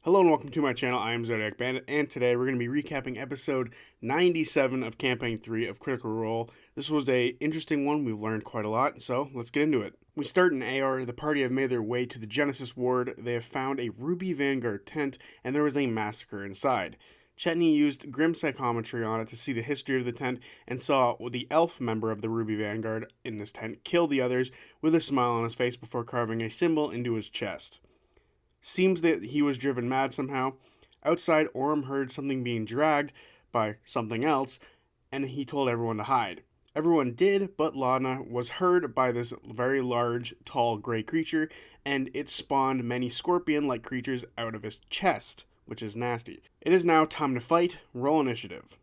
Hello and welcome to my channel. I am Zodiac Bandit, and today we're going to be recapping episode 97 of Campaign 3 of Critical Role. This was a interesting one. We've learned quite a lot, so let's get into it. We start in AR. The party have made their way to the Genesis ward. They have found a Ruby Vanguard tent, and there was a massacre inside. Chetney used grim psychometry on it to see the history of the tent and saw the elf member of the Ruby Vanguard in this tent kill the others with a smile on his face before carving a symbol into his chest. Seems that he was driven mad somehow. Outside, Orm heard something being dragged by something else, and he told everyone to hide. Everyone did, but Lana was heard by this very large, tall, gray creature, and it spawned many scorpion-like creatures out of his chest, which is nasty. It is now time to fight. Roll initiative.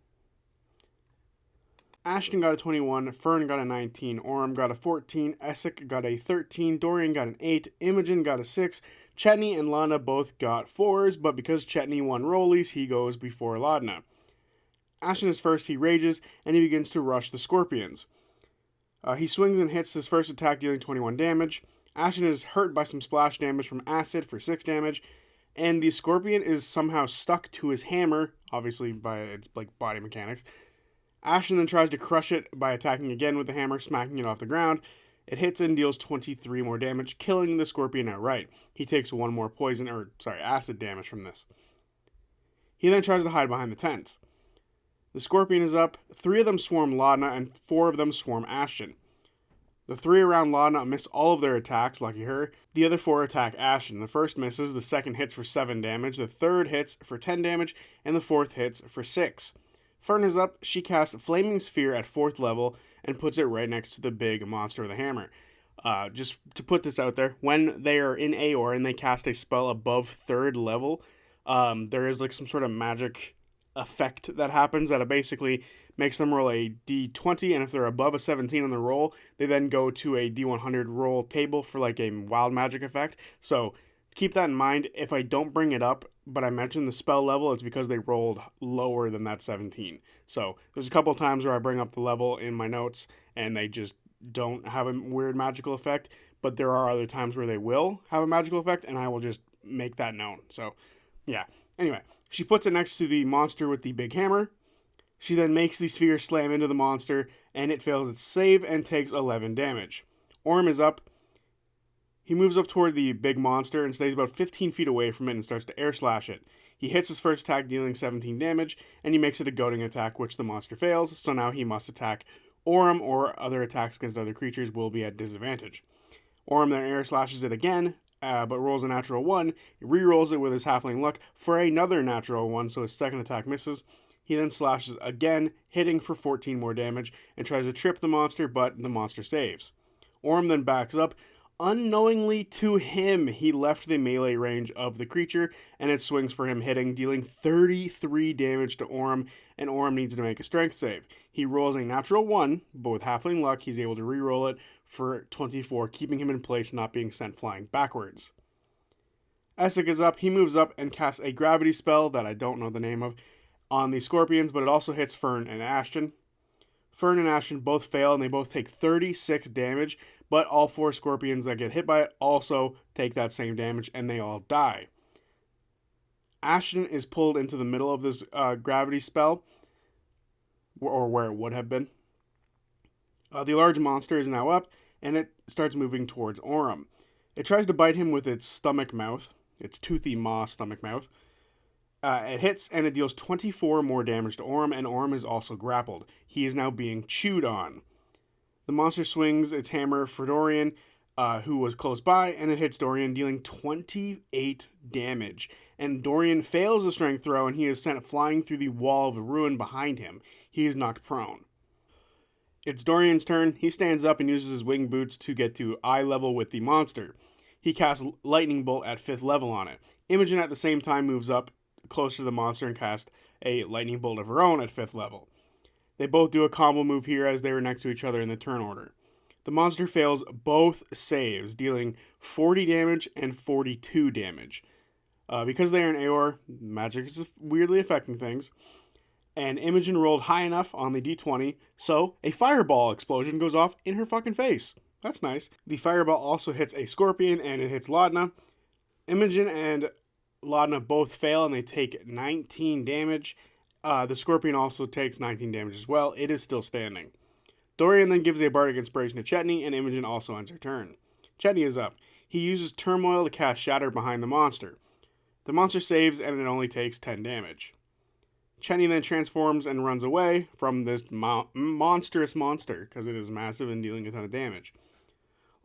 Ashton got a 21, Fern got a 19, Orm got a 14, Essek got a 13, Dorian got an 8, Imogen got a 6, Chetney and Lana both got 4s, but because Chetney won rollies, he goes before Lana. Ashton is first, he rages, and he begins to rush the scorpions. He swings and hits his first attack, dealing 21 damage. Ashton is hurt by some splash damage from acid for 6 damage, and the scorpion is somehow stuck to his hammer, obviously via its body mechanics. Ashton then tries to crush it by attacking again with the hammer, smacking it off the ground. It hits and deals 23 more damage, killing the scorpion outright. He takes one more acid damage from this. He then tries to hide behind the tent. The scorpion is up. 3 of them swarm Lana, and 4 of them swarm Ashton. The 3 around Lana miss all of their attacks, lucky her. The other 4 attack Ashton. The first misses, the second hits for 7 damage, the third hits for 10 damage, and the fourth hits for 6. Fern is up. She casts Flaming Sphere at 4th level and puts it right next to the big monster with a hammer. Just to put this out there, when they are in Aor and they cast a spell above 3rd level, there is some sort of magic effect that happens that basically makes them roll a d20, and if they're above a 17 on the roll, they then go to a d100 roll table for a wild magic effect. So keep that in mind. If I don't bring it up, but I mentioned the spell level, it's because they rolled lower than that 17. So there's a couple of times where I bring up the level in my notes and they just don't have a weird magical effect, but there are other times where they will have a magical effect, and I will just make that known. So yeah. Anyway, she puts it next to the monster with the big hammer. She then makes the sphere slam into the monster, and it fails its save and takes 11 damage. Orm is up. He moves up toward the big monster and stays about 15 feet away from it and starts to air slash it. He hits his first attack, dealing 17 damage, and he makes it a goading attack, which the monster fails, so now he must attack Orm, or other attacks against other creatures will be at disadvantage. Orm then air slashes it again, but rolls a natural 1. He re-rolls it with his halfling luck for another natural 1, so his second attack misses. He then slashes again, hitting for 14 more damage, and tries to trip the monster, but the monster saves. Orm then backs up. Unknowingly to him, he left the melee range of the creature, and it swings for him, hitting, dealing 33 damage to Orm, and Orm needs to make a strength save. He rolls a natural 1, but with halfling luck, he's able to re-roll it for 24, keeping him in place, not being sent flying backwards. Essek is up. He moves up and casts a gravity spell that I don't know the name of on the scorpions, but it also hits Fern and Ashton. Fern and Ashton both fail, and they both take 36 damage, but all 4 scorpions that get hit by it also take that same damage, and they all die. Ashton is pulled into the middle of this gravity spell, or where it would have been. The large monster is now up, and it starts moving towards Orm. It tries to bite him with its stomach mouth, its toothy maw stomach mouth. It hits, and it deals 24 more damage to Orm, and Orm is also grappled. He is now being chewed on. The monster swings its hammer for Dorian, who was close by, and it hits Dorian, dealing 28 damage. And Dorian fails the strength throw, and he is sent flying through the wall of the ruin behind him. He is knocked prone. It's Dorian's turn. He stands up and uses his wing boots to get to eye level with the monster. He casts Lightning Bolt at 5th level on it. Imogen at the same time moves up closer to the monster and casts a Lightning Bolt of her own at 5th level. They both do a combo move here as they were next to each other in the turn order. The monster fails both saves, dealing 40 damage and 42 damage. Because they are in Aor, magic is weirdly affecting things. And Imogen rolled high enough on the d20, so a fireball explosion goes off in her fucking face. That's nice. The fireball also hits a scorpion, and it hits Laudna. Imogen and Laudna both fail and they take 19 damage. The Scorpion also takes 19 damage as well. It is still standing. Dorian then gives a Bardic Inspiration to Chetney, and Imogen also ends her turn. Chetney is up. He uses Turmoil to cast Shatter behind the monster. The monster saves, and it only takes 10 damage. Chetney then transforms and runs away from this monstrous monster, because it is massive and dealing a ton of damage.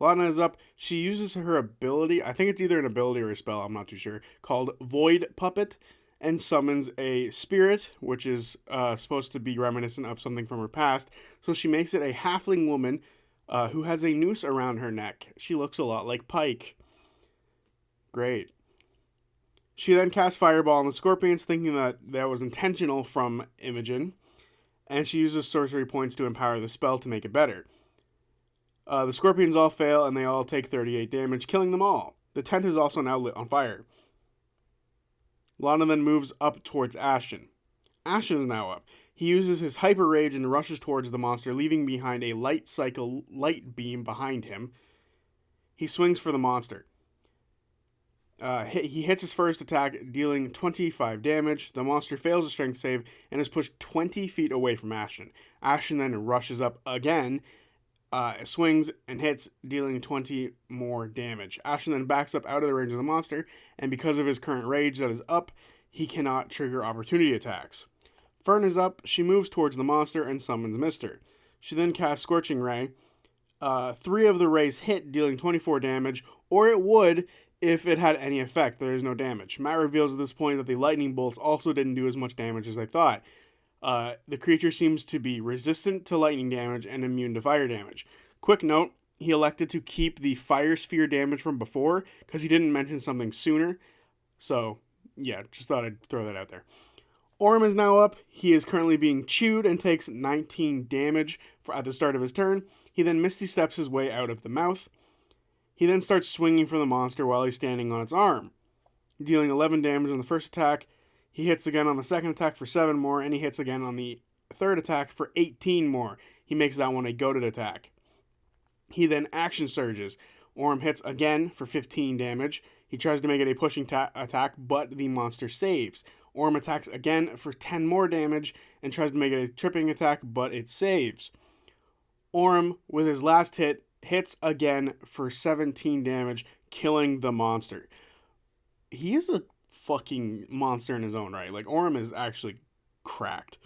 Laudna is up. She uses her ability, I think it's either an ability or a spell, I'm not too sure, called Void Puppet, and summons a spirit, which is supposed to be reminiscent of something from her past. So she makes it a halfling woman who has a noose around her neck. She looks a lot like Pike. Great. She then casts Fireball on the Scorpions, thinking that that was intentional from Imogen, and she uses sorcery points to empower the spell to make it better. The Scorpions all fail, and they all take 38 damage, killing them all. The tent is also now lit on fire. Laudna then moves up towards Ashton. Ashton is now up. He uses his Hyper Rage and rushes towards the monster, leaving behind a light cycle light beam behind him. He swings for the monster. He hits his first attack, dealing 25 damage. The monster fails a strength save and is pushed 20 feet away from Ashton. Ashton then rushes up again, swings and hits, dealing 20 more damage. Ashton then backs up out of the range of the monster, and because of his current rage that is up, he cannot trigger opportunity attacks. Fern is up. She moves towards the monster and summons Mister. She then casts Scorching Ray. 3 of the rays hit, dealing 24 damage, or it would if it had any effect. There is no damage. Matt reveals at this point that the lightning bolts also didn't do as much damage as they thought. The creature seems to be resistant to lightning damage and immune to fire damage. Quick note, he elected to keep the fire sphere damage from before because he didn't mention something sooner. So, yeah, just thought I'd throw that out there. Orm is now up. He is currently being chewed and takes 19 damage at the start of his turn. He then Misty Steps his way out of the mouth. He then starts swinging for the monster while he's standing on its arm, dealing 11 damage on the first attack. He hits again on the second attack for 7 more, and he hits again on the third attack for 18 more. He makes that one a goaded attack. He then action surges. Orm hits again for 15 damage. He tries to make it a pushing attack, but the monster saves. Orm attacks again for 10 more damage and tries to make it a tripping attack, but it saves. Orm, with his last hit, hits again for 17 damage, killing the monster. He is a fucking monster in his own right. Like, Orm is actually cracked.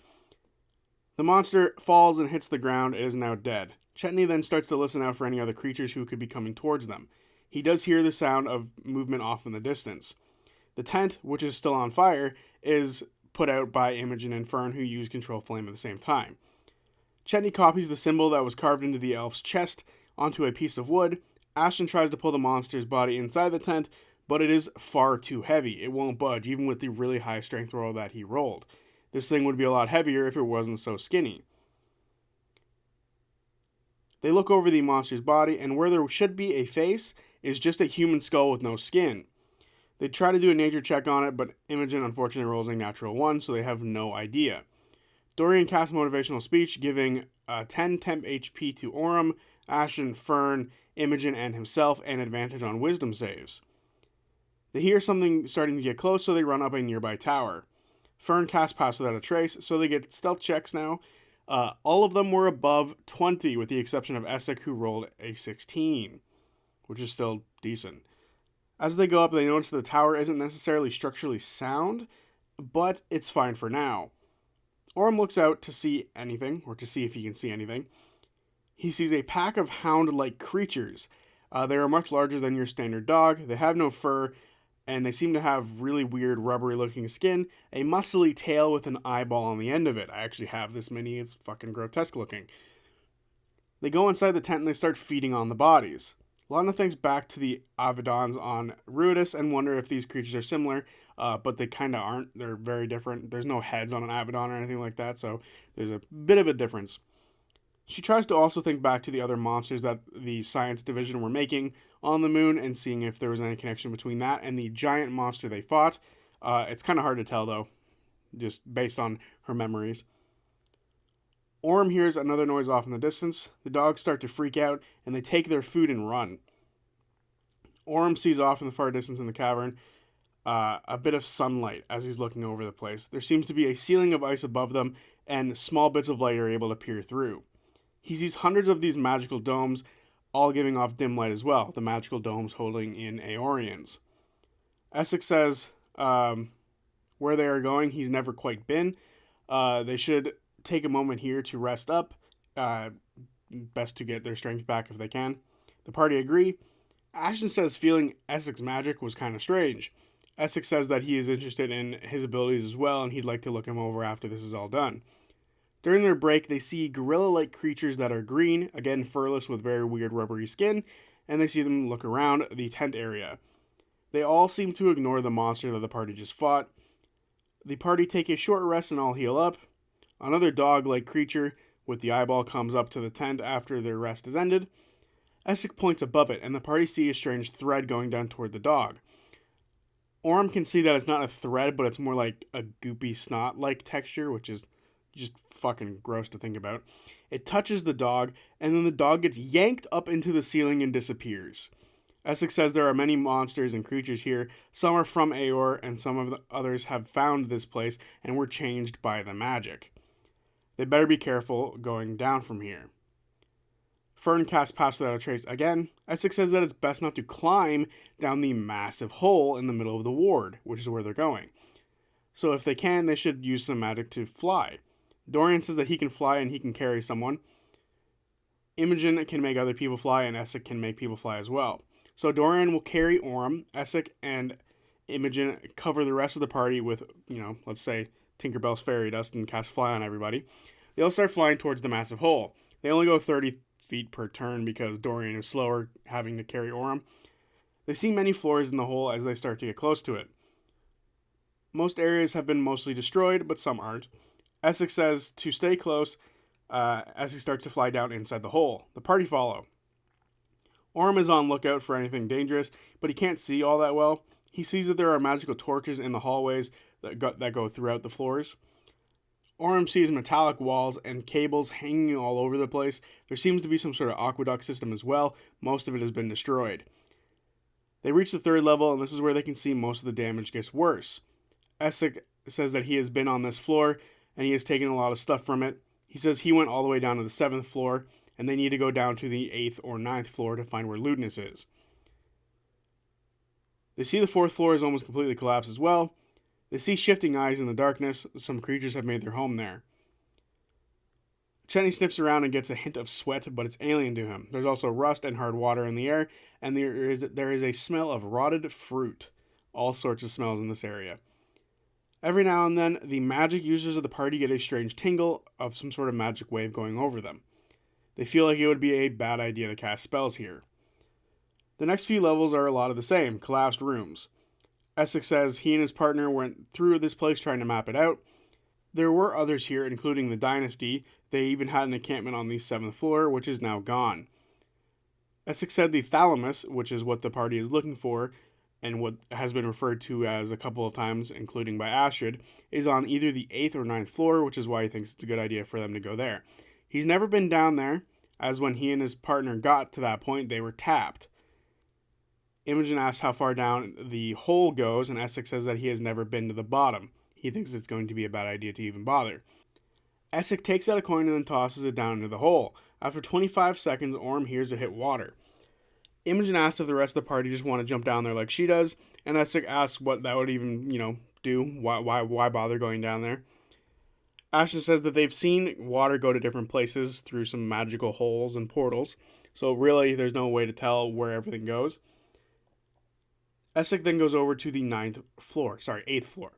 The monster falls and hits the ground. It is now dead. Chetney then starts to listen out for any other creatures who could be coming towards them. He does hear the sound of movement off in the distance. The tent, which is still on fire, is put out by Imogen and Fern, who use Control Flame at the same time. Chetney copies the symbol that was carved into the elf's chest onto a piece of wood. Ashton tries to pull the monster's body inside the tent, but it is far too heavy. It won't budge, even with the really high strength roll that he rolled. This thing would be a lot heavier if it wasn't so skinny. They look over the monster's body, and where there should be a face is just a human skull with no skin. They try to do a nature check on it, but Imogen unfortunately rolls a natural 1, so they have no idea. Dorian casts Motivational Speech, giving 10 temp HP to Orm, Ashton, Fern, Imogen, and himself, and advantage on wisdom saves. They hear something starting to get close, so they run up a nearby tower. Fern casts Pass Without a Trace, so they get stealth checks now. All of them were above 20, with the exception of Essek, who rolled a 16, which is still decent. As they go up, they notice the tower isn't necessarily structurally sound, but it's fine for now. Orm looks out to see anything, or to see if he can see anything. He sees a pack of hound-like creatures. They are much larger than your standard dog. They have no fur, and they seem to have really weird rubbery-looking skin, a muscly tail with an eyeball on the end of it. I actually have this mini. It's fucking grotesque looking. They go inside the tent and they start feeding on the bodies. Laudna thinks back to the Avedons on Ruidus and wonder if these creatures are similar, but they kind of aren't. They're very different. There's no heads on an Avedon or anything like that, so there's a bit of a difference. She tries to also think back to the other monsters that the science division were making on the moon and seeing if there was any connection between that and the giant monster they fought. It's kind of hard to tell, though, just based on her memories. Orm hears another noise off in the distance. The dogs start to freak out, and they take their food and run. Orm sees off in the far distance in the cavern a bit of sunlight as he's looking over the place. There seems to be a ceiling of ice above them, and small bits of light are able to peer through. He sees hundreds of these magical domes, all giving off dim light as well, the magical domes holding in Aeorians. Essex says where they are going, he's never quite been. They should take a moment here to rest up, best to get their strength back if they can. The party agree. Ashton says feeling Essex magic was kind of strange. Essex says that he is interested in his abilities as well, and he'd like to look him over after this is all done. During their break, they see gorilla-like creatures that are green, again furless with very weird rubbery skin, and they see them look around the tent area. They all seem to ignore the monster that the party just fought. The party take a short rest and all heal up. Another dog-like creature with the eyeball comes up to the tent after their rest is ended. Essex points above it, and the party see a strange thread going down toward the dog. Orm can see that it's not a thread, but it's more like a goopy snot-like texture, which is just fucking gross to think about. It touches the dog, and then the dog gets yanked up into the ceiling and disappears. Essex says there are many monsters and creatures here. Some are from Aeor, and some of the others have found this place and were changed by the magic. They better be careful going down from here. Fern casts Pass Without a Trace again. Essex says that it's best not to climb down the massive hole in the middle of the ward, which is where they're going. So if they can, they should use some magic to fly. Dorian says that he can fly and he can carry someone. Imogen can make other people fly, and Essex can make people fly as well. So Dorian will carry Orm, Essex and Imogen cover the rest of the party with, let's say Tinkerbell's fairy dust and cast Fly on everybody. They all start flying towards the massive hole. They only go 30 feet per turn because Dorian is slower, having to carry Orm. They see many floors in the hole as they start to get close to it. Most areas have been mostly destroyed, but some aren't. Essex says to stay close as he starts to fly down inside the hole. The party follow. Orm is on lookout for anything dangerous, but he can't see all that well. He sees that there are magical torches in the hallways that go throughout the floors. Orm sees metallic walls and cables hanging all over the place. There seems to be some sort of aqueduct system as well. Most of it has been destroyed. They reach the third level, and this is where they can see most of the damage gets worse. Essex says that he has been on this floor, and he has taken a lot of stuff from it. He says he went all the way down to the 7th floor, and they need to go down to the 8th or 9th floor to find where Ludinus is. They see the 4th floor is almost completely collapsed as well. They see shifting eyes in the darkness. Some creatures have made their home there. Chetney sniffs around and gets a hint of sweat, but it's alien to him. There's also rust and hard water in the air, and there is a smell of rotted fruit. All sorts of smells in this area. Every now and then, the magic users of the party get a strange tingle of some sort of magic wave going over them. They feel like it would be a bad idea to cast spells here. The next few levels are a lot of the same, collapsed rooms. Essex says he and his partner went through this place trying to map it out. There were others here, including the Dynasty. They even had an encampment on the 7th floor, which is now gone. Essex said the Thalamus, which is what the party is looking for, and what has been referred to as a couple of times, including by Astrid, is on either the 8th or 9th floor, which is why he thinks it's a good idea for them to go there. He's never been down there, as when he and his partner got to that point, they were tapped. Imogen asks how far down the hole goes, and Essex says that he has never been to the bottom. He thinks it's going to be a bad idea to even bother. Essex takes out a coin and then tosses it down into the hole. After 25 seconds, Orm hears it hit water. Imogen asks if the rest of the party just want to jump down there like she does, and Essex asks what that would even, do. Why bother going down there? Ashton says that they've seen water go to different places through some magical holes and portals, so really there's no way to tell where everything goes. Essex then goes over to the 8th floor.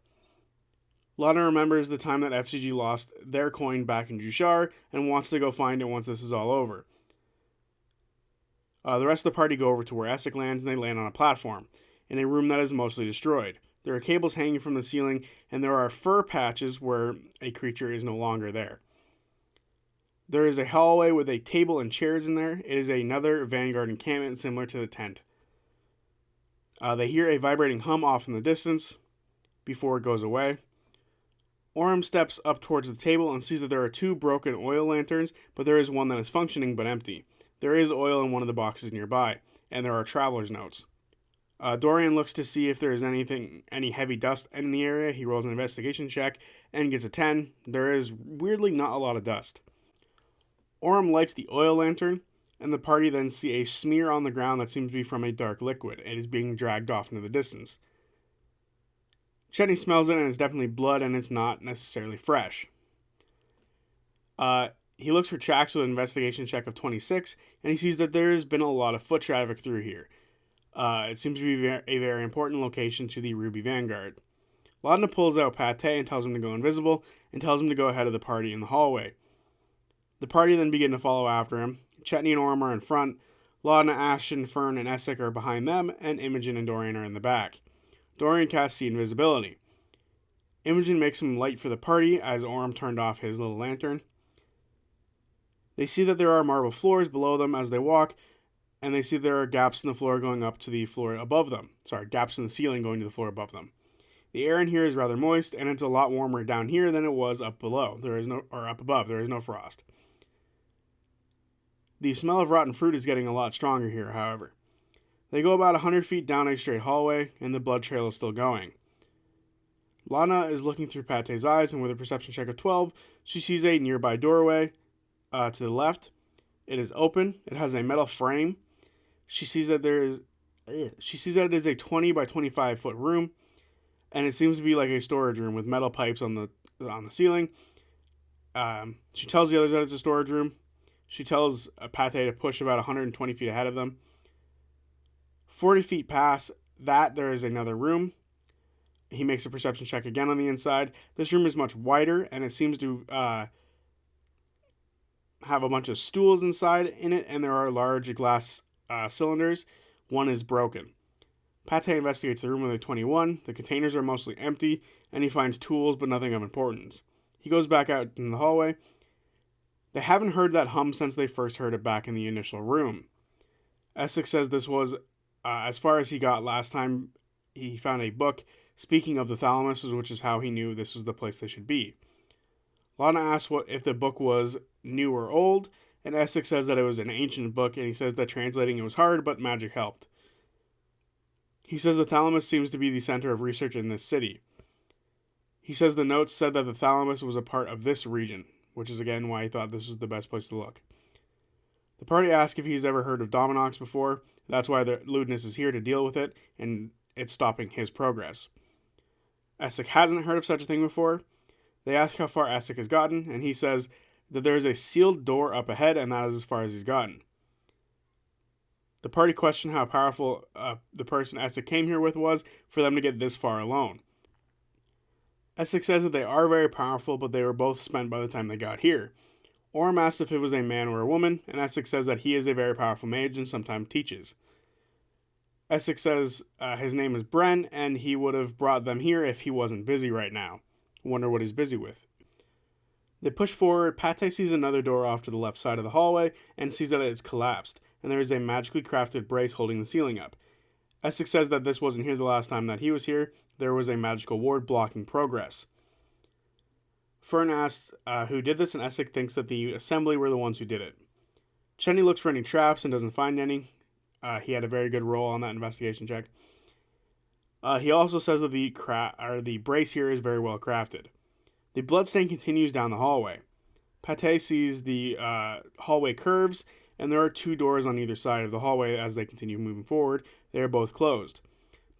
Lana remembers the time that FCG lost their coin back in Jushar and wants to go find it once this is all over. The rest of the party go over to where Essex lands, and they land on a platform, in a room that is mostly destroyed. There are cables hanging from the ceiling, and there are fur patches where a creature is no longer there. There is a hallway with a table and chairs in there. It is another Vanguard encampment similar to the tent. They hear a vibrating hum off in the distance before it goes away. Orm steps up towards the table and sees that there are 2 broken oil lanterns, but there is one that is functioning but empty. There is oil in one of the boxes nearby, and there are traveler's notes. Dorian looks to see if there is any heavy dust in the area. He rolls an investigation check and gets a 10. There is weirdly not a lot of dust. Orem lights the oil lantern, and the party then see a smear on the ground that seems to be from a dark liquid. It is being dragged off into the distance. Chetney smells it, and it's definitely blood, and it's not necessarily fresh. He looks for tracks with an investigation check of 26, and he sees that there has been a lot of foot traffic through here. It seems to be a very important location to the Ruby Vanguard. Laudna pulls out Pate and tells him to go invisible, and tells him to go ahead of the party in the hallway. The party then begin to follow after him. Chetney and Orem are in front. Laudna, Ashton, Fern, and Essek are behind them, and Imogen and Dorian are in the back. Dorian casts see invisibility. Imogen makes him light for the party as Orem turned off his little lantern. They see that there are marble floors below them as they walk, and they see there are gaps in the floor going up to the floor above them. Gaps in the ceiling going to the floor above them. The air in here is rather moist, and it's a lot warmer down here than it was up below. Up above. There is no frost. The smell of rotten fruit is getting a lot stronger here, however. They go about 100 feet down a straight hallway, and the blood trail is still going. Lana is looking through Pate's eyes, and with a perception check of 12, she sees a nearby doorway to the left. It is open. It has a metal frame. She sees that it is a 20 by 25 foot room, and it seems to be like a storage room with metal pipes on the ceiling. She tells the others that it's a storage room. She tells Pate to push about 120 feet ahead of them. 40 feet past that, there is another room. He makes a perception check again on the inside. This room is much wider, and it seems to have a bunch of stools inside in it, and there are large glass cylinders. One is broken. Pate investigates the room with a 21. The containers are mostly empty, and he finds tools, but nothing of importance. He goes back out in the hallway. They haven't heard that hum since they first heard it back in the initial room. Essex says this was as far as he got last time. He found a book speaking of the thalamus, which is how he knew this was the place they should be. Lana asks if the book was new or old, and Essex says that it was an ancient book, and he says that translating it was hard, but magic helped. He says the thalamus seems to be the center of research in this city. He says the notes said that the thalamus was a part of this region, which is again why he thought this was the best place to look. The party asks if he's ever heard of Dominox before. That's why the Ludinus is here to deal with it, and it's stopping his progress. Essex hasn't heard of such a thing before. They ask how far Essex has gotten, and he says that there is a sealed door up ahead, and that is as far as he's gotten. The party question how powerful the person Essex came here with was for them to get this far alone. Essex says that they are very powerful, but they were both spent by the time they got here. Orem asks if it was a man or a woman, and Essex says that he is a very powerful mage and sometimes teaches. Essex says his name is Bren, and he would have brought them here if he wasn't busy right now. Wonder what he's busy with. They push forward. Pate sees another door off to the left side of the hallway and sees that it's collapsed, and there is a magically crafted brace holding the ceiling up. Essex says that this wasn't here the last time that he was here. There was a magical ward blocking progress. Fern asks who did this, and Essex thinks that the assembly were the ones who did it. Chetney looks for any traps and doesn't find any. He had a very good roll on that investigation check. He also says that the brace here is very well crafted. The bloodstain continues down the hallway. Pate sees the hallway curves, and there are two doors on either side of the hallway as they continue moving forward. They are both closed.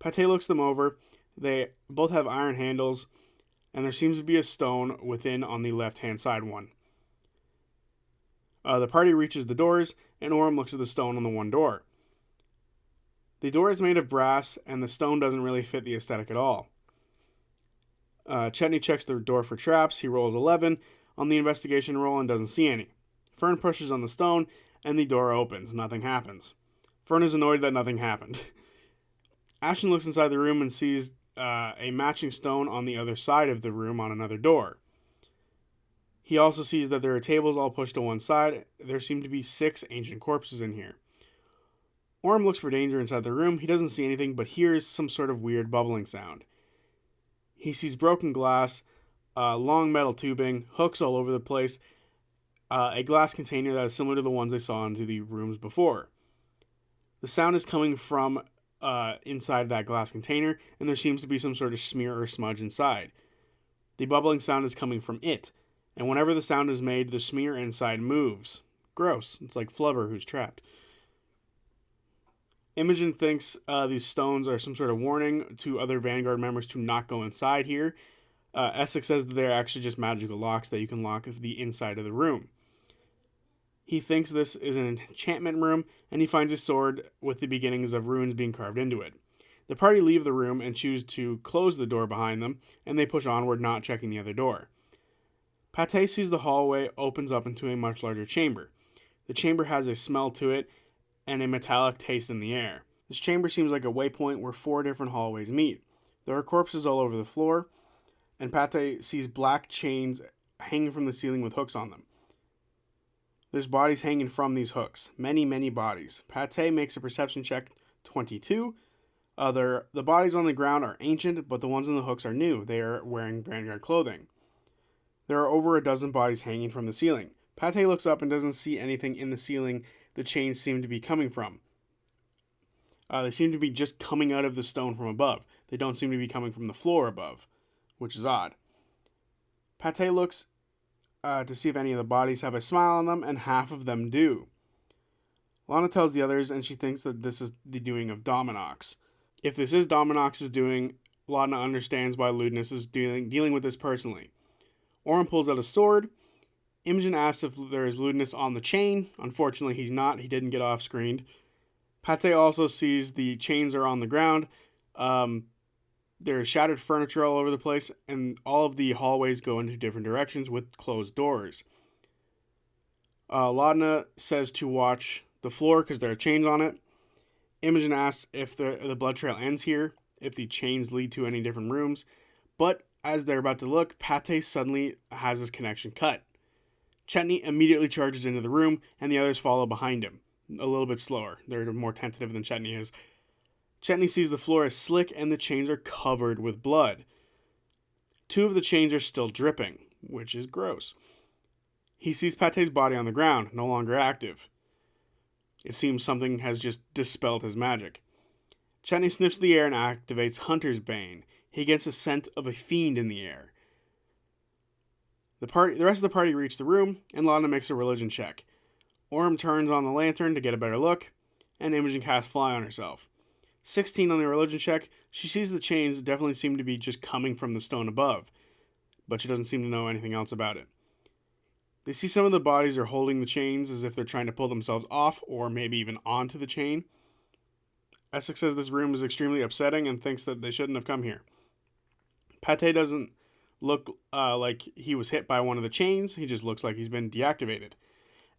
Pate looks them over. They both have iron handles, and there seems to be a stone within on the left-hand side one. The party reaches the doors, and Orem looks at the stone on the one door. The door is made of brass, and the stone doesn't really fit the aesthetic at all. Chetney checks the door for traps. He rolls 11 on the investigation roll and doesn't see any. Fern pushes on the stone, and the door opens. Nothing happens. Fern is annoyed that nothing happened. Ashton looks inside the room and sees a matching stone on the other side of the room on another door. He also sees that there are tables all pushed to one side. There seem to be 6 ancient corpses in here. Orem looks for danger inside the room. He doesn't see anything, but hears some sort of weird bubbling sound. He sees broken glass, long metal tubing, hooks all over the place, a glass container that is similar to the ones they saw into the rooms before. The sound is coming from inside that glass container, and there seems to be some sort of smear or smudge inside. The bubbling sound is coming from it, and whenever the sound is made, the smear inside moves. Gross. It's like Flubber who's trapped. Imogen thinks these stones are some sort of warning to other Vanguard members to not go inside here. Essex says that they're actually just magical locks that you can lock the inside of the room. He thinks this is an enchantment room, and he finds a sword with the beginnings of runes being carved into it. The party leave the room and choose to close the door behind them, and they push onward, not checking the other door. Pate sees the hallway opens up into a much larger chamber. The chamber has a smell to it, and a metallic taste in the air. This chamber seems like a waypoint where 4 different hallways meet. There are corpses all over the floor, and Pate sees black chains hanging from the ceiling with hooks on them. There's bodies hanging from these hooks. Many, many bodies. Pate makes a perception check 22. The bodies on the ground are ancient, but the ones on the hooks are new. They are wearing Vanguard clothing. There are over a dozen bodies hanging from the ceiling. Pate looks up and doesn't see anything in the ceiling the chains seem to be coming from. They seem to be just coming out of the stone from above. They don't seem to be coming from the floor above, which is odd. Pate looks to see if any of the bodies have a smile on them, and half of them do. Lana tells the others, and she thinks that this is the doing of Dominox. If this is Dominox's doing, Lana understands why Ludinus is dealing with this personally. Orm pulls out a sword. Imogen asks if there is Ludinus on the chain. Unfortunately, he's not. He didn't get off-screened. Pate also sees the chains are on the ground. There's shattered furniture all over the place, and all of the hallways go into different directions with closed doors. Laudna says to watch the floor because there are chains on it. Imogen asks if the blood trail ends here, if the chains lead to any different rooms. But as they're about to look, Pate suddenly has his connection cut. Chetney immediately charges into the room, and the others follow behind him, a little bit slower. They're more tentative than Chetney is. Chetney sees the floor is slick and the chains are covered with blood. 2 of the chains are still dripping, which is gross. He sees Pate's body on the ground, no longer active. It seems something has just dispelled his magic. Chetney sniffs the air and activates Hunter's Bane. He gets a scent of a fiend in the air. The rest of the party reach the room, and Lana makes a religion check. Orm turns on the lantern to get a better look, and Imogen casts Fly on herself. 16 on the religion check. She sees the chains definitely seem to be just coming from the stone above, but she doesn't seem to know anything else about it. They see some of the bodies are holding the chains as if they're trying to pull themselves off or maybe even onto the chain. Essex says this room is extremely upsetting and thinks that they shouldn't have come here. Pate doesn't look like he was hit by one of the chains. He just looks like he's been deactivated.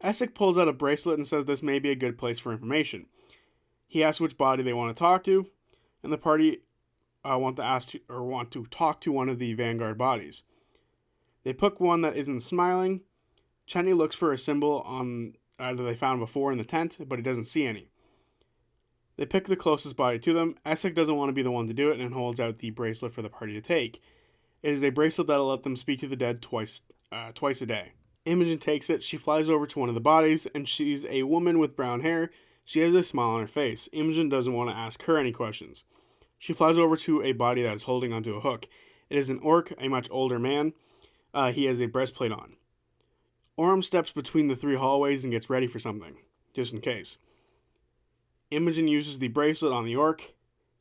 Essex pulls out a bracelet and says this may be a good place for information. He asks which body they want to talk to, and the party want to talk to one of the Vanguard bodies. They pick one that isn't smiling. Chetney looks for a symbol that they found before in the tent, but he doesn't see any. They pick the closest body to them. Essex doesn't want to be the one to do it and holds out the bracelet for the party to take. It is a bracelet that'll let them speak to the dead twice a day. Imogen takes it. She flies over to one of the bodies, and she's a woman with brown hair. She has a smile on her face. Imogen doesn't want to ask her any questions. She flies over to a body that is holding onto a hook. It is an orc, a much older man. He has a breastplate on. Orm steps between the 3 hallways and gets ready for something, just in case. Imogen uses the bracelet on the orc.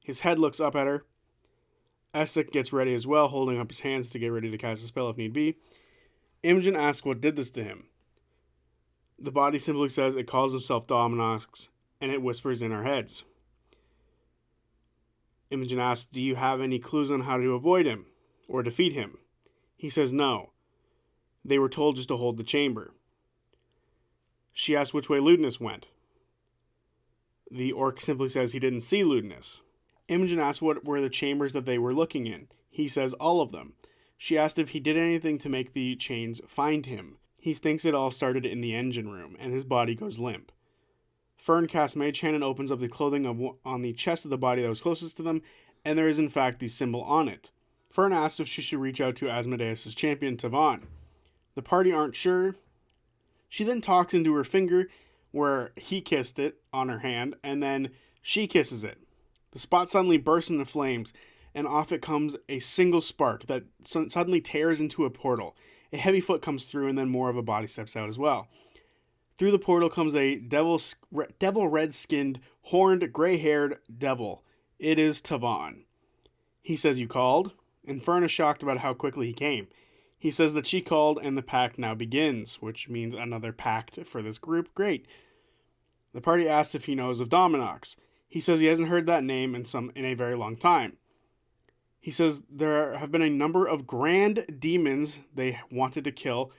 His head looks up at her. Essex gets ready as well, holding up his hands to get ready to cast a spell if need be. Imogen asks what did this to him. The body simply says it calls himself Dominox, and it whispers in our heads. Imogen asks, do you have any clues on how to avoid him, or defeat him? He says no. They were told just to hold the chamber. She asks which way Ludinus went. The orc simply says he didn't see Ludinus. Imogen asks what were the chambers that they were looking in. He says all of them. She asked if he did anything to make the chains find him. He thinks it all started in the engine room, and his body goes limp. Fern casts Mage Hand and opens up the clothing on the chest of the body that was closest to them, and there is in fact the symbol on it. Fern asks if she should reach out to Asmodeus' champion, Tavon. The party aren't sure. She then talks into her finger, where he kissed it on her hand, and then she kisses it. The spot suddenly bursts into flames, and off it comes a single spark that suddenly tears into a portal. A heavy foot comes through, and then more of a body steps out as well. Through the portal comes a devil red-skinned, horned, gray-haired devil. It is Tavon. He says, "You called?" And Fern is shocked about how quickly he came. He says that she called and the pact now begins, which means another pact for this group. Great. The party asks if he knows of Dominox. He says he hasn't heard that name in a very long time. He says there have been a number of grand demons they wanted to kill.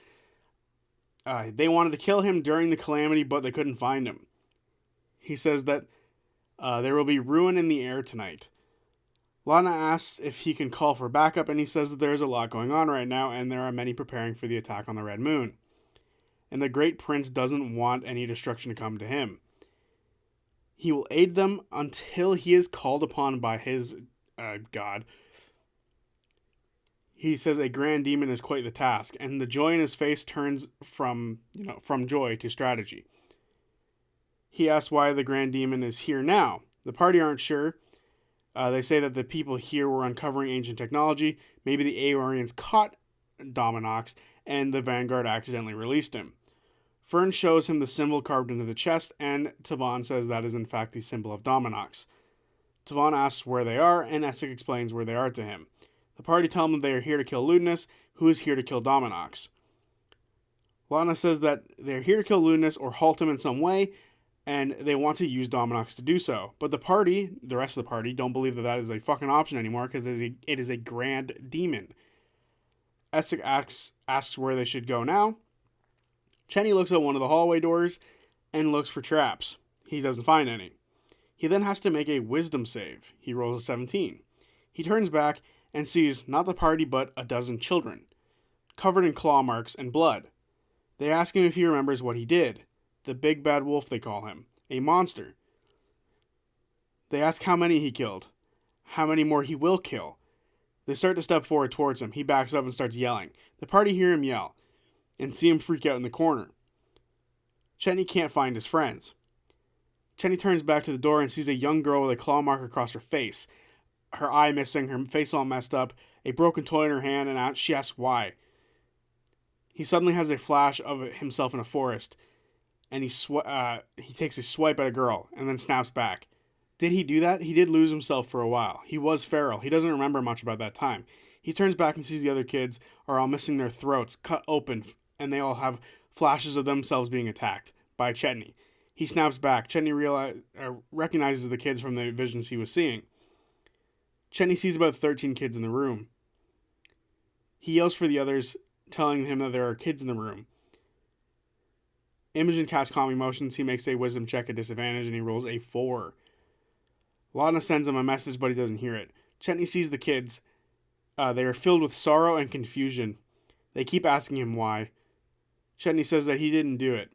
They wanted to kill him during the calamity, but they couldn't find him. He says that there will be ruin in the air tonight. Lana asks if he can call for backup, and he says that there is a lot going on right now, and there are many preparing for the attack on the Red Moon. And the Great Prince doesn't want any destruction to come to him. He will aid them until he is called upon by his god. He says a grand demon is quite the task, and the joy in his face turns from joy to strategy. He asks why the grand demon is here now. The party aren't sure. They say that the people here were uncovering ancient technology. Maybe the Aorians caught Dominox, and the Vanguard accidentally released him. Fern shows him the symbol carved into the chest, and Tavon says that is in fact the symbol of Dominox. Tavon asks where they are, and Essex explains where they are to him. The party tell him that they are here to kill Ludinus, who is here to kill Dominox. Lana says that they are here to kill Ludinus or halt him in some way, and they want to use Dominox to do so. But the rest of the party, don't believe that is a fucking option anymore because it is a grand demon. Essex asks where they should go now. Chetney looks at one of the hallway doors and looks for traps. He doesn't find any. He then has to make a wisdom save. He rolls a 17. He turns back and sees not the party but a dozen children, covered in claw marks and blood. They ask him if he remembers what he did. The big bad wolf, they call him. A monster. They ask how many he killed. How many more he will kill. They start to step forward towards him. He backs up and starts yelling. The party hear him yell and see him freak out in the corner. Chetney can't find his friends. Chetney turns back to the door and sees a young girl with a claw mark across her face. Her eye missing, her face all messed up, a broken toy in her hand, and she asks why. He suddenly has a flash of himself in a forest, and he takes a swipe at a girl, and then snaps back. Did he do that? He did lose himself for a while. He was feral. He doesn't remember much about that time. He turns back and sees the other kids are all missing their throats, cut open, and they all have flashes of themselves being attacked by Chetney. He snaps back. Chetney recognizes the kids from the visions he was seeing. Chetney sees about 13 kids in the room. He yells for the others, telling him that there are kids in the room. Imogen casts calm emotions. He makes a wisdom check at disadvantage, and he rolls a 4. Lana sends him a message, but he doesn't hear it. Chetney sees the kids. They are filled with sorrow and confusion. They keep asking him why. Chetney says that he didn't do it.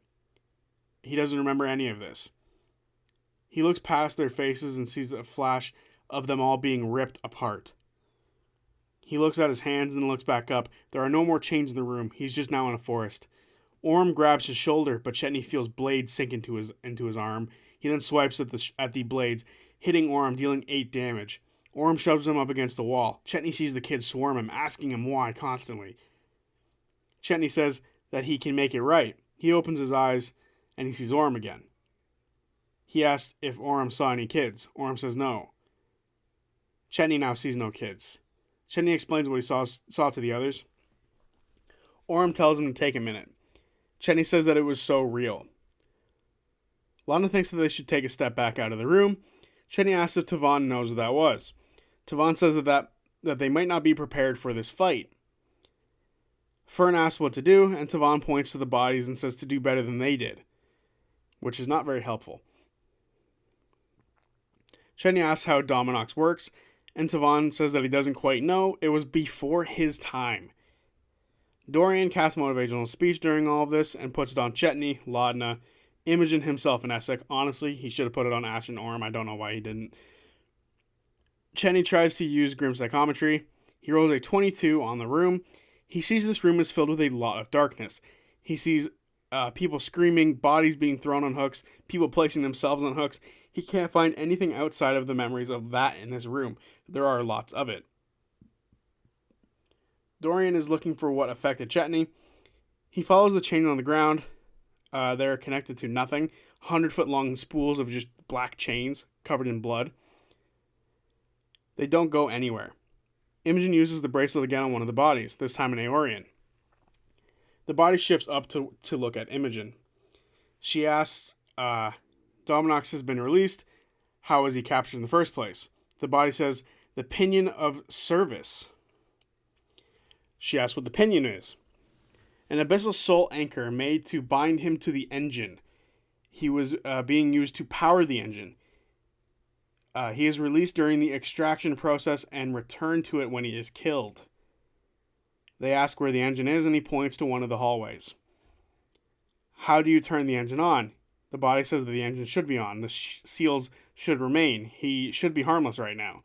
He doesn't remember any of this. He looks past their faces and sees a flash of them all being ripped apart. He looks at his hands and then looks back up. There are no more chains in the room. He's just now in a forest. Orm grabs his shoulder, but Chetney feels blades sink into his arm. He then swipes at the blades, hitting Orm, dealing 8 damage. Orm shoves him up against the wall. Chetney sees the kids swarm him, asking him why constantly. Chetney says that he can make it right. He opens his eyes and he sees Orm again. He asks if Orm saw any kids. Orm says no. Chetney now sees no kids. Chetney explains what he saw to the others. Orm tells him to take a minute. Chetney says that it was so real. Lana thinks that they should take a step back out of the room. Chetney asks if Tavon knows what that was. Tavon says that they might not be prepared for this fight. Fern asks what to do, and Tavon points to the bodies and says to do better than they did, which is not very helpful. Chetney asks how Dominox works, and Tavon says that he doesn't quite know. It was before his time. Dorian casts motivational speech during all of this and puts it on Chetney, Laudna, Imogen himself, and Essex. Honestly, he should have put it on Ash and Orm. I don't know why he didn't. Chetney tries to use grim psychometry. He rolls a 22 on the room. He sees this room is filled with a lot of darkness. He sees people screaming, bodies being thrown on hooks, people placing themselves on hooks. He can't find anything outside of the memories of that in this room. There are lots of it. Dorian is looking for what affected Chetney. He follows the chain on the ground. They're connected to nothing. 100-foot long spools of just black chains covered in blood. They don't go anywhere. Imogen uses the bracelet again on one of the bodies, this time an Aeorian. The body shifts up to look at Imogen. She asks, Dominox has been released. How was he captured in the first place? The body says, the pinion of service. She asks what the pinion is. An abyssal soul anchor made to bind him to the engine. He was being used to power the engine. He is released during the extraction process and returned to it when he is killed. They ask where the engine is, and he points to one of the hallways. How do you turn the engine on? The body says that the engine should be on. The seals should remain. He should be harmless right now.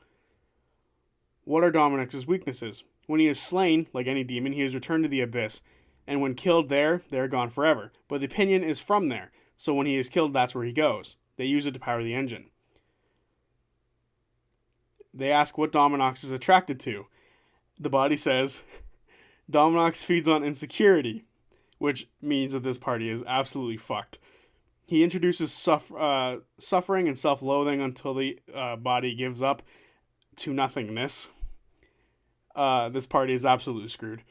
What are Dominox's weaknesses? When he is slain, like any demon, he is returned to the abyss. And when killed there, they're gone forever. But the pinion is from there. So when he is killed, that's where he goes. They use it to power the engine. They ask what Dominox is attracted to. The body says, Dominox feeds on insecurity, which means that this party is absolutely fucked. He introduces suffering and self-loathing until the body gives up to nothingness. This party is absolutely screwed.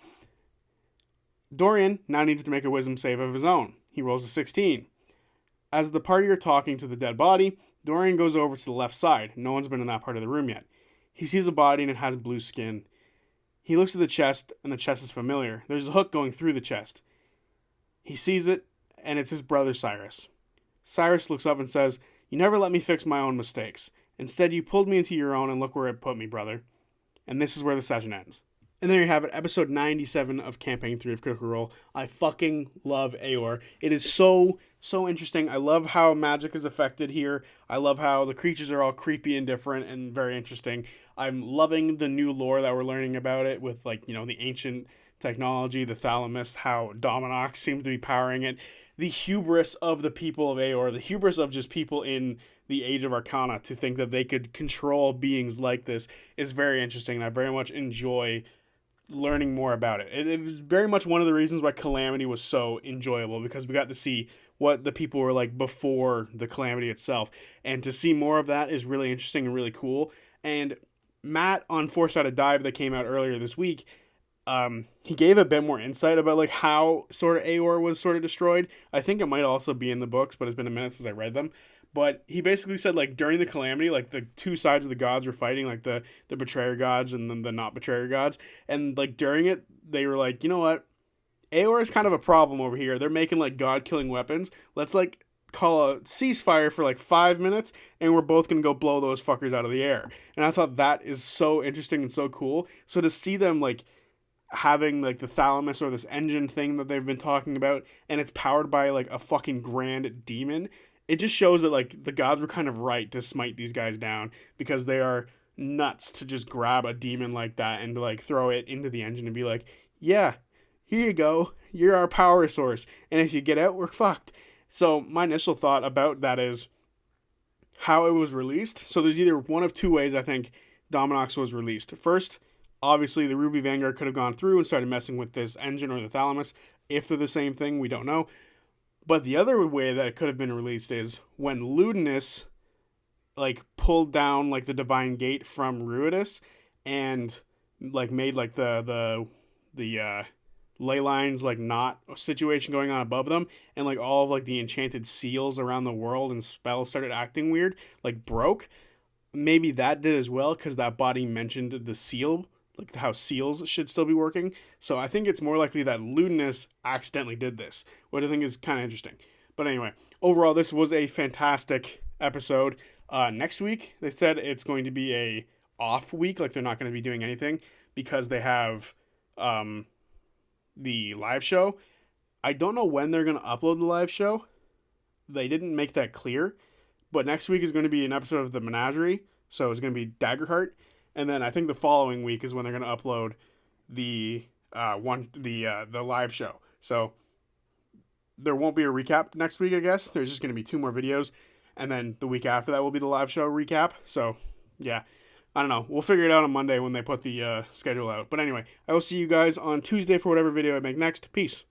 Dorian now needs to make a wisdom save of his own. He rolls a 16. As the party are talking to the dead body, Dorian goes over to the left side. No one's been in that part of the room yet. He sees a body and it has blue skin. He looks at the chest, and the chest is familiar. There's a hook going through the chest. He sees it, and it's his brother Cyrus. Cyrus looks up and says, You never let me fix my own mistakes. Instead, you pulled me into your own, and look where it put me, brother. And this is where the session ends. And there you have it, episode 97 of Campaign 3 of Critical Role. I fucking love Aeor. It is so interesting. I love how magic is affected here. I love how the creatures are all creepy and different and very interesting. I'm loving the new lore that we're learning about it with, like, you know, the ancient technology, the thalamus, how Dominox seems to be powering it. The hubris of the people of Aeor, the hubris of just people in the Age of Arcana to think that they could control beings like this is very interesting, and I very much enjoy learning more about it. It was very much one of the reasons why Calamity was so enjoyable, because we got to see what the people were like before the Calamity itself, and to see more of that is really interesting and really cool. And Matt on Four Sided Dive that came out earlier this week, he gave a bit more insight about like how sort of Aeor was sort of destroyed. I think it might also be in the books, but it's been a minute since I read them. But he basically said, like, during the Calamity, like, the two sides of the gods were fighting, like, the Betrayer gods and then the not Betrayer gods. And, like, during it, they were like, you know what? Aeor is kind of a problem over here. They're making, like, god-killing weapons. Let's, like, call a ceasefire for, like, 5 minutes, and we're both going to go blow those fuckers out of the air. And I thought that is so interesting and so cool. So to see them, like, having, like, the thalamus or this engine thing that they've been talking about, and it's powered by, like, a fucking grand demon, it just shows that, like, the gods were kind of right to smite these guys down, because they are nuts to just grab a demon like that and, like, throw it into the engine and be like, yeah, here you go, you're our power source, and if you get out, we're fucked. So my initial thought about that is how it was released. So there's either one of two ways I think Dominox was released. First, obviously the Ruby Vanguard could have gone through and started messing with this engine or the thalamus. If they're the same thing, we don't know. But the other way that it could have been released is when Ludinus, like, pulled down, like, the Divine Gate from Ruidus and, like, made, like, the ley lines, like, not situation going on above them, and, like, all of, like, the enchanted seals around the world and spells started acting weird, like, broke. Maybe that did as well, because that body mentioned the seal, like how seals should still be working. So I think it's more likely that Ludinus accidentally did this, which I think is kind of interesting. But anyway, overall, this was a fantastic episode. Next week, they said it's going to be a off week, like they're not going to be doing anything because they have the live show. I don't know when they're going to upload the live show. They didn't make that clear. But next week is going to be an episode of the Menagerie, so it's going to be Daggerheart. And then I think the following week is when they're going to upload the live show. So there won't be a recap next week, I guess. There's just going to be 2 more videos. and then the week after that will be the live show recap. So, yeah. I don't know. We'll figure it out on Monday when they put the schedule out. But anyway, I will see you guys on Tuesday for whatever video I make next. Peace.